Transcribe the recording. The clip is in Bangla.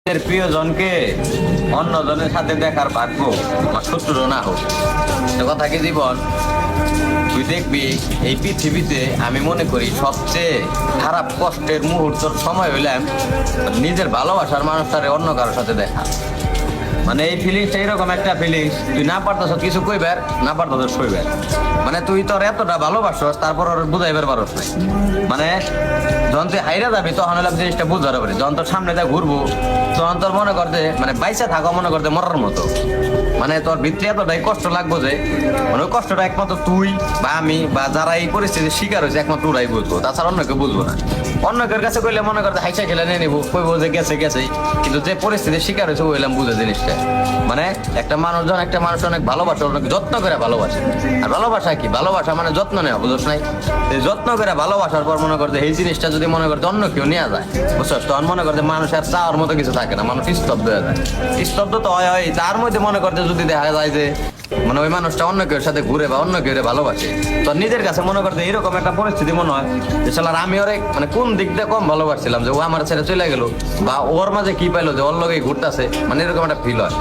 নিজের প্রিয়জনকে অন্যজনের সাথে দেখার ভাগ্য আমার শত্রুরও না হোক। সে কথা কি জীবন, তুই দেখবি এই পৃথিবীতে আমি মনে করি সবচেয়ে খারাপ কষ্টের মুহূর্তের সময় হইলাম নিজের ভালোবাসার মানুষটারে অন্য কারোর সাথে দেখা। মানে এই ফিলিংসটা এরকম একটা ফিলিংস, তুই না পারতাস কিছু কইবার, না পারতাস সইবার। মানে তুই তোর এতটা ভালোবাসস, তারপর ওর বুঝাইবার পারস নাই। মানে যখন তুই হাইরা যাবি তখন হলাম জিনিসটা বুঝতে পারি। যখন তোর সামনে যা ঘুরবো তখন তোর মনে করতে মানে বাইসা থাকা মনে করতে মরার মতো। মানে তোর ভিতরে এতটাই কষ্ট লাগবো যে মানে ওই কষ্টটা একমাত্র তুই বা আমি বা যারা এই পরিস্থিতির শিকার হয়েছে একমাত্র ওরাই বুঝবো, তাছাড়া অন্য কেউ বুঝবো না। অন্যকের কাছে কইলে মনে করতে হাইসা খেলে নিয়ে নিবো, কইবো যে গেছে গেছে, কিন্তু যে পরিস্থিতির শিকার হয়েছে ওইলাম বুঝে জিনিসটা। মানে একটা মানুষ যখন একটা মানুষ অনেক ভালোবাসে, অনেক যত্ন করে ভালোবাসে। আর ভালোবাসা কি, ভালোবাসা মানে যত্ন নেওয়া, বুঝছ নাই? এই যত্ন করে ভালোবাসার পর মনে করতে এই জিনিসটা যদি মনে করতে অন্য কেউ নেওয়া যায়, বুঝছস, তখন মনে করতে মানুষের চাওয়ার মতো কিছু থাকে না, মানুষ স্তব্ধ হয়ে যায়। স্তব্ধ তো হয়, তার মধ্যে মনে করতে যদি দেখা যায় যে মানে ওই মানুষটা অন্য কেউ সাথে ঘুরে বা অন্য কেউ ভালোবাসে, তো নিজের কাছে মনে করতে এরকম একটা পরিস্থিতি মনে হয় যে শালার আমি ওরে মানে কোন দিক দিয়ে কম ভালোবাসছিলাম যে ও আমার ছেড়ে চলে গেল, বা ওর মাঝে কি পাইলো যে ওর লগেই ঘুরতেছে, মানে এরকম একটা ফিল হয়।